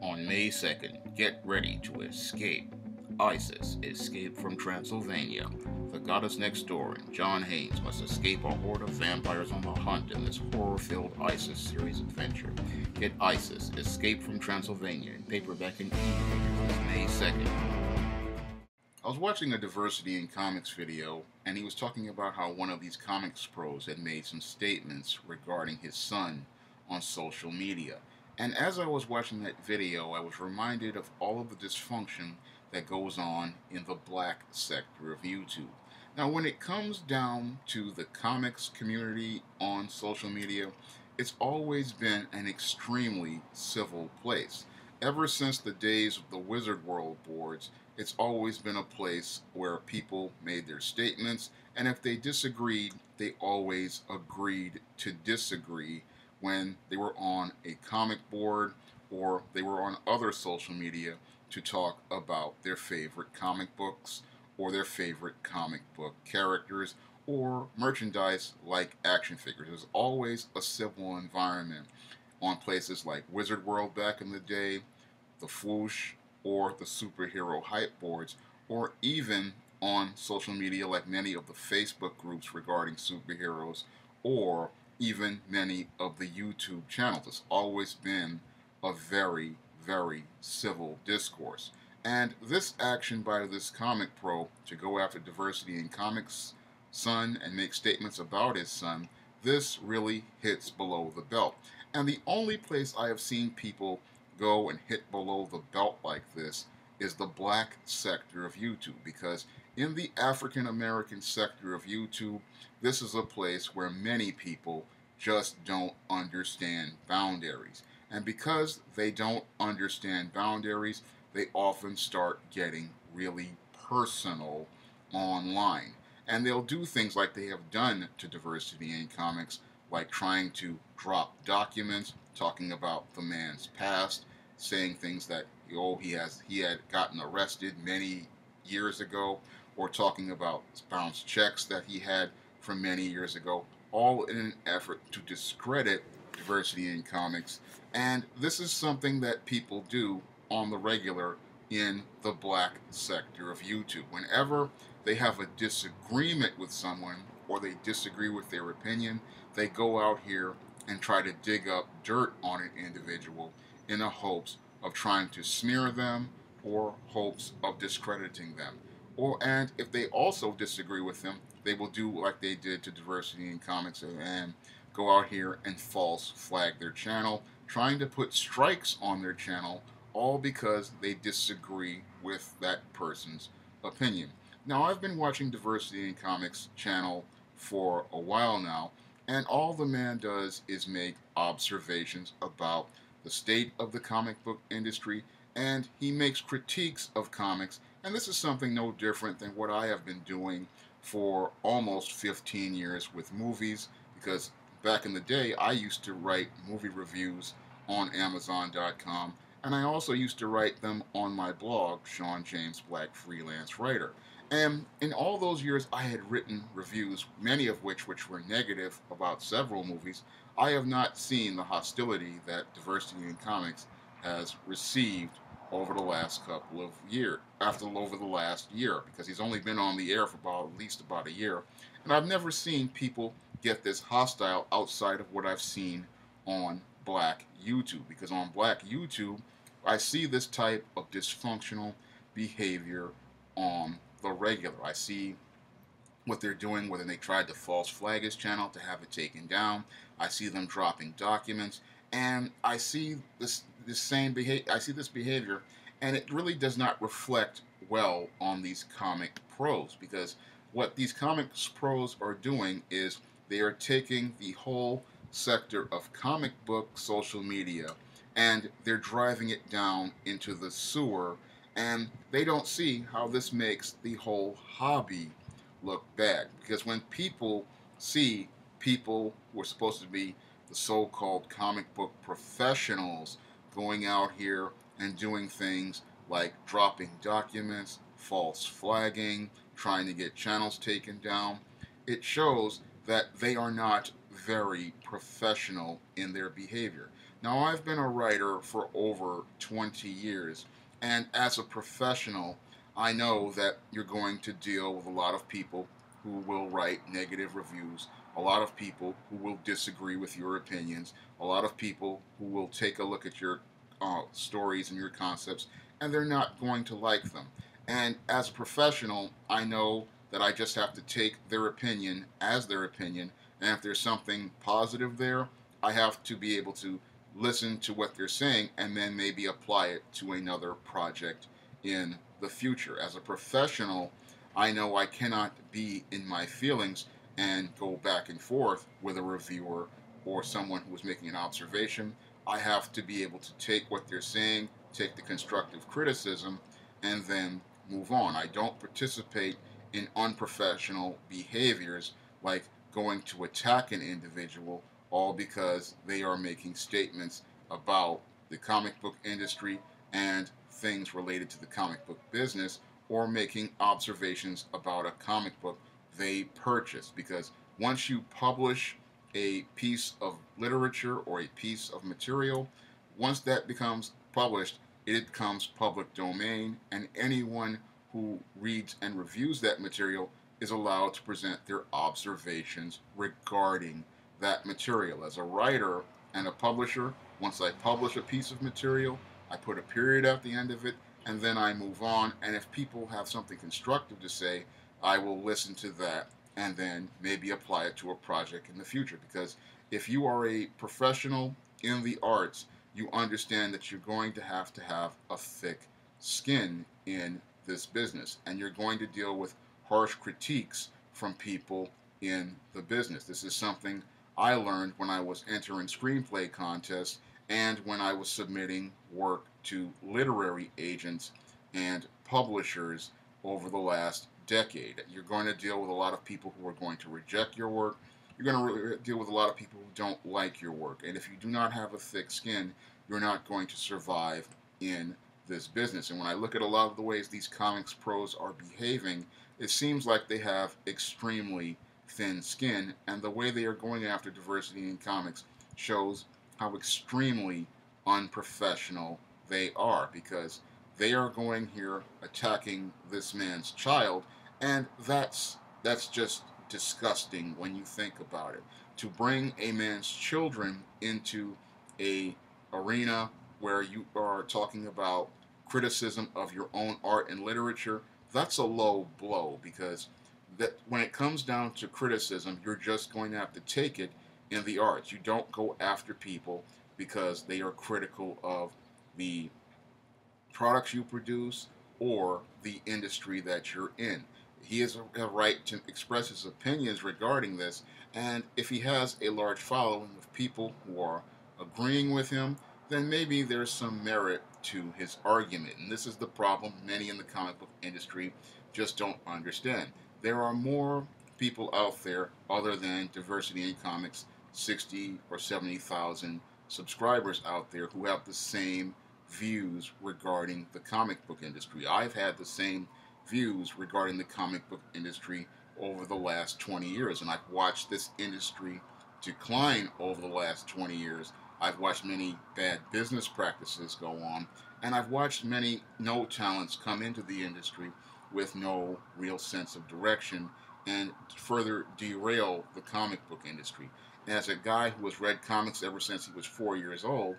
On May 2nd, get ready to escape. Isis, Escape from Transylvania. The goddess next door and John Haynes must escape a horde of vampires on the hunt in this horror-filled Isis series adventure. Get Isis, Escape from Transylvania in paperback and e-readers this May 2nd. I was watching a Diversity in Comics video, and he was talking about how one of these comics pros had made some statements regarding his son on social media. And as I was watching that video, I was reminded of all of the dysfunction that goes on in the black sector of YouTube. Now, when it comes down to the comics community on social media, it's always been an extremely civil place. Ever since the days of the Wizard World boards, it's always been a place where people made their statements, and if they disagreed, they always agreed to disagree when they were on a comic board or they were on other social media to talk about their favorite comic books or their favorite comic book characters or merchandise like action figures. There's always a civil environment on places like Wizard World back in the day, the Fwoosh, or the superhero hype boards, or even on social media like many of the Facebook groups regarding superheroes, or even many of the YouTube channels. It's always been a very, very civil discourse. And this action by this comic pro to go after Diversity in Comics' son and make statements about his son, this really hits below the belt. And the only place I have seen people go and hit below the belt like this is the black sector of YouTube, because in the African American sector of YouTube, this is a place where many people just don't understand boundaries. And because they don't understand boundaries, they often start getting really personal online. And they'll do things like they have done to Diversity in Comics, like trying to drop documents, talking about the man's past, saying things that he had gotten arrested many years ago, or talking about bounced checks that he had from many years ago, all in an effort to discredit Diversity in Comics. And this is something that people do on the regular in the black sector of YouTube. Whenever they have a disagreement with someone or they disagree with their opinion, they go out here and try to dig up dirt on an individual in a hopes of trying to smear them or hopes of discrediting them. And if they also disagree with them, they will do like they did to Diversity in Comics and go out here and false flag their channel, trying to put strikes on their channel, all because they disagree with that person's opinion. Now, I've been watching Diversity in Comics channel for a while now, and all the man does is make observations about the state of the comic book industry, and he makes critiques of comics, and this is something no different than what I have been doing for almost 15 years with movies, because back in the day I used to write movie reviews on Amazon.com, and I also used to write them on my blog, Sean James Black Freelance Writer. And in all those years I had written reviews, many of which were negative about several movies. I have not seen the hostility that Diversity in Comics has received over the last couple of years, over the last year, because he's only been on the air for at least about a year. And I've never seen people get this hostile outside of what I've seen on black YouTube, because on black YouTube, I see this type of dysfunctional behavior on the regular. I see what they're doing, whether they tried to false flag his channel to have it taken down. I see them dropping documents, and I see this behavior, and it really does not reflect well on these comic pros, because what these comics pros are doing is they are taking the whole sector of comic book social media and they're driving it down into the sewer, and they don't see how this makes the whole hobby look bad. Because when people see people who are supposed to be the so-called comic book professionals going out here and doing things like dropping documents, false flagging, trying to get channels taken down, it shows that they are not very professional in their behavior. Now, I've been a writer for over 20 years, and as a professional, I know that you're going to deal with a lot of people who will write negative reviews, a lot of people who will disagree with your opinions, a lot of people who will take a look at your stories and your concepts, and they're not going to like them. And as a professional, I know that I just have to take their opinion as their opinion, and if there's something positive there, I have to be able to listen to what they're saying and then maybe apply it to another project in the future. As a professional, I know I cannot be in my feelings and go back and forth with a reviewer or someone who is making an observation. I have to be able to take what they're saying, take the constructive criticism, and then move on. I don't participate in unprofessional behaviors like going to attack an individual all because they are making statements about the comic book industry and things related to the comic book business, or making observations about a comic book they purchase. Because once you publish a piece of literature or a piece of material, once that becomes published, it becomes public domain, and anyone who reads and reviews that material is allowed to present their observations regarding that material. As a writer and a publisher, once I publish a piece of material, I put a period at the end of it, and then I move on. And if people have something constructive to say, I will listen to that and then maybe apply it to a project in the future. Because if you are a professional in the arts, you understand that you're going to have a thick skin in this business, and you're going to deal with harsh critiques from people in the business. This is something I learned when I was entering screenplay contests and when I was submitting work to literary agents and publishers over the last decade. You're going to deal with a lot of people who are going to reject your work. You're going to deal with a lot of people who don't like your work. And if you do not have a thick skin, you're not going to survive in this business. And when I look at a lot of the ways these comics pros are behaving, it seems like they have extremely thin skin, and the way they are going after diversity in comics shows how extremely unprofessional they are, because they are going here attacking this man's child, and that's just disgusting when you think about it. To bring a man's children into a arena where you are talking about criticism of your own art and literature, that's a low blow, because that when it comes down to criticism, you're just going to have to take it in the arts. You don't go after people because they are critical of the products you produce or the industry that you're in. He has a right to express his opinions regarding this, and if he has a large following of people who are agreeing with him, then maybe there's some merit to his argument. And this is the problem many in the comic book industry just don't understand. There are more people out there other than Diversity in Comics, 60 or 70,000 subscribers out there who have the same views regarding the comic book industry. I've had the same views regarding the comic book industry over the last 20 years, and I've watched this industry decline over the last 20 years. I've watched many bad business practices go on, and I've watched many no talents come into the industry with no real sense of direction and further derail the comic book industry. And as a guy who has read comics ever since he was 4 years old,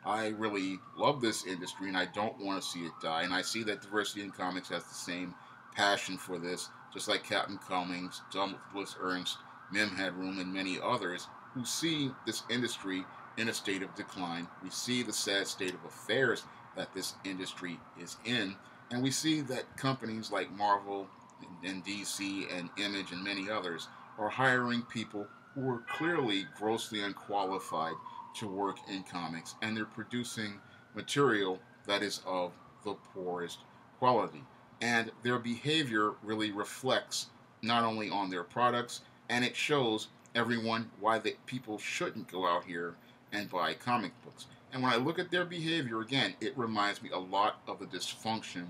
I really love this industry and I don't want to see it die. And I see that Diversity in Comics has the same passion for this, just like Captain Cummings, Douglas Ernst, Mim Headroom, and many others who see this industry in a state of decline. We see the sad state of affairs that this industry is in, and we see that companies like Marvel and DC and Image and many others are hiring people who are clearly grossly unqualified to work in comics, and they're producing material that is of the poorest quality. And their behavior really reflects not only on their products, and it shows everyone why people shouldn't go out here and buy comic books. And when I look at their behavior again, it reminds me a lot of the dysfunction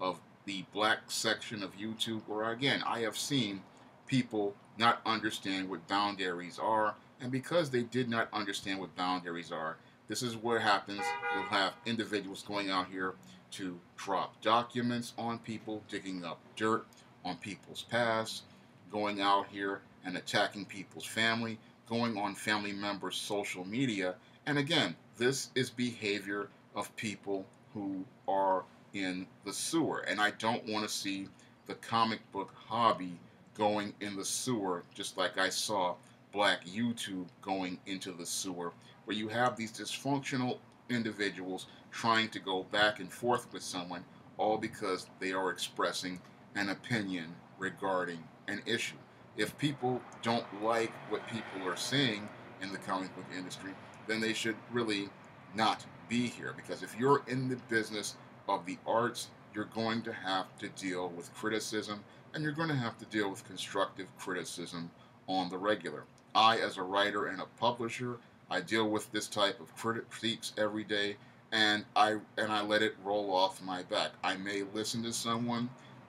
of the black section of YouTube, where again I have seen people not understand what boundaries are, and because they did not understand what boundaries are, This is what happens. You'll have individuals going out here to drop documents on people, digging up dirt on people's past, going out here and attacking people's family, going on family members' social media. And again, this is behavior of people who are in the sewer. And I don't want to see the comic book hobby going in the sewer, just like I saw Black YouTube going into the sewer, where you have these dysfunctional individuals trying to go back and forth with someone, all because they are expressing an opinion regarding an issue. If people don't like what people are saying in the comic book industry, then they should really not be here. Because if you're in the business of the arts, you're going to have to deal with criticism, and you're going to have to deal with constructive criticism on the regular. I, as a writer and a publisher, I deal with this type of critiques every day, and I let it roll off my back. I may listen to someone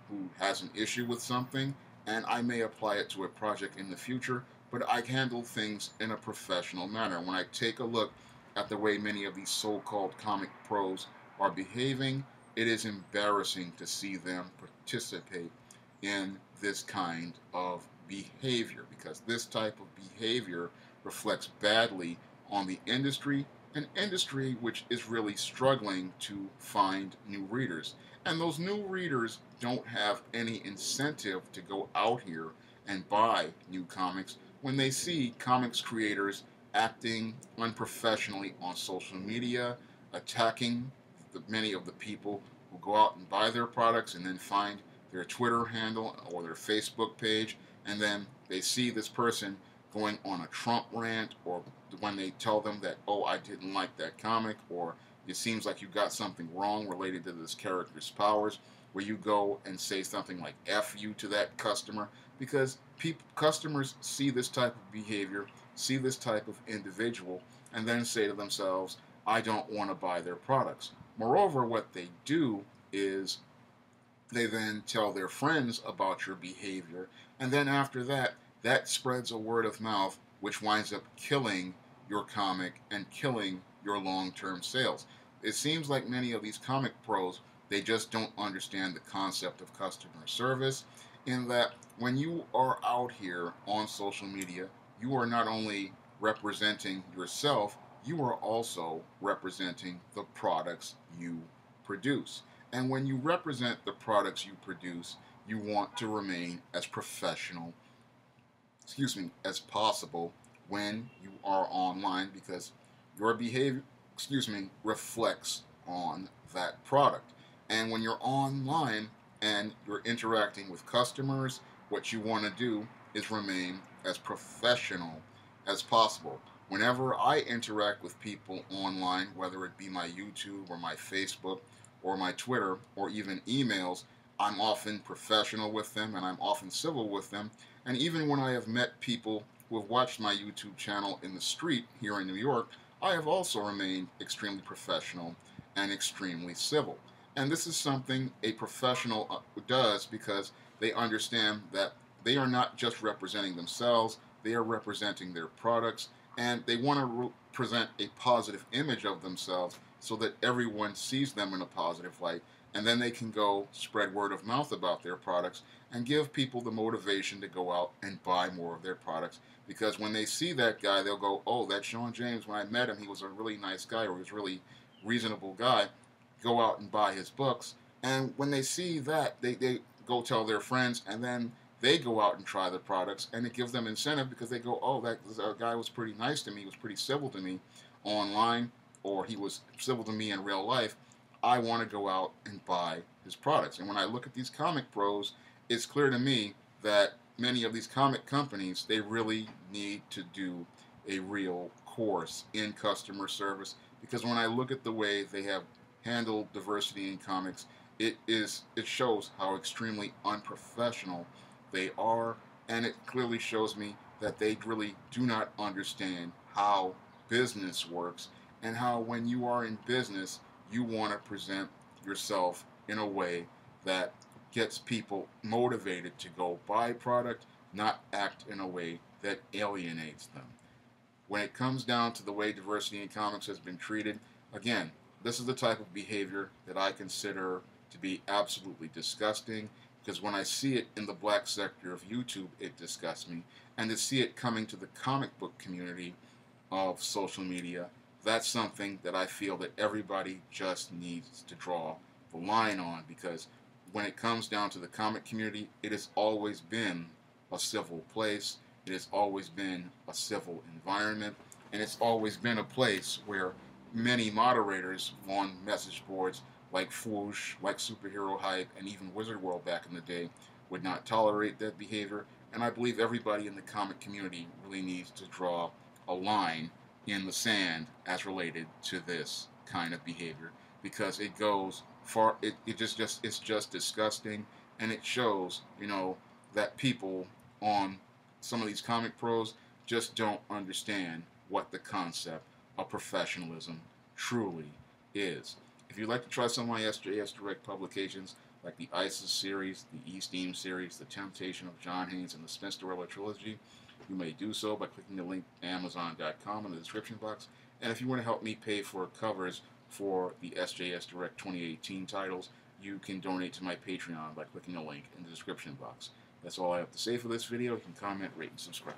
who has an issue with something, and I may apply it to a project in the future, but I handle things in a professional manner. When I take a look at the way many of these so-called comic pros are behaving, it is embarrassing to see them participate in this kind of behavior, because this type of behavior reflects badly on the industry, an industry which is really struggling to find new readers. And those new readers don't have any incentive to go out here and buy new comics when they see comics creators acting unprofessionally on social media, attacking many of the people who go out and buy their products and then find their Twitter handle or their Facebook page, and then they see this person going on a Trump rant, or when they tell them that, oh, I didn't like that comic, or it seems like you got something wrong related to this character's powers, where you go and say something like F you to that customer, because customers see this type of behavior, see this type of individual, and then say to themselves, I don't want to buy their products. Moreover, what they do is they then tell their friends about your behavior, and then after that, that spreads a word of mouth, which winds up killing your comic and killing your long-term sales. It seems like many of these comic pros, they just don't understand the concept of customer service, in that when you are out here on social media, you are not only representing yourself, you are also representing the products you produce. And when you represent the products you produce, you want to remain as professional, as possible when you are online, because your behavior, reflects on that product. And when you're online and you're interacting with customers, what you want to do is remain as professional as possible. Whenever I interact with people online, whether it be my YouTube or my Facebook or my Twitter or even emails, I'm often professional with them and I'm often civil with them. And even when I have met people who have watched my YouTube channel in the street here in New York, I have also remained extremely professional and extremely civil. And this is something a professional does, because they understand that they are not just representing themselves, they are representing their products, and they want to present a positive image of themselves so that everyone sees them in a positive light, and then they can go spread word of mouth about their products and give people the motivation to go out and buy more of their products. Because when they see that guy, they'll go, oh, that's Sean James. When I met him, he was a really nice guy, or he was a really reasonable guy. Go out and buy his books. And when they see that, they go tell their friends, and then they go out and try the products, and it gives them incentive, because they go, oh, that guy was pretty nice to me, he was pretty civil to me online, or he was civil to me in real life. I want to go out and buy his products. And when I look at these comic pros, it's clear to me that many of these comic companies, they really need to do a real course in customer service, because when I look at the way they have handled diversity in comics, it shows how extremely unprofessional they are, and it clearly shows me that they really do not understand how business works, and how when you are in business, you want to present yourself in a way that gets people motivated to go buy product, not act in a way that alienates them. when it comes down to the way diversity in comics has been treated, again, this is the type of behavior that I consider to be absolutely disgusting, because when I see it in the black sector of YouTube, it disgusts me. And to see it coming to the comic book community of social media, that's something that I feel that everybody just needs to draw the line on, because when it comes down to the comic community, it has always been a civil place. It has always been a civil environment, and it's always been a place where many moderators on message boards like Fwoosh, like Superhero Hype, and even Wizard World back in the day would not tolerate that behavior. And I believe everybody in the comic community really needs to draw a line in the sand as related to this kind of behavior, because it goes far. It's just disgusting, and it shows, that people on some of these comic pros just don't understand what the concept of professionalism truly is. If you'd like to try some of my SJS Direct publications, like the ISIS series, the E-Steam series, The Temptation of John Haynes, and the Spinsterella trilogy, you may do so by clicking the link to Amazon.com in the description box. And if you want to help me pay for covers for the SJS Direct 2018 titles, you can donate to my Patreon by clicking a link in the description box. That's all I have to say for this video. You can comment, rate, and subscribe.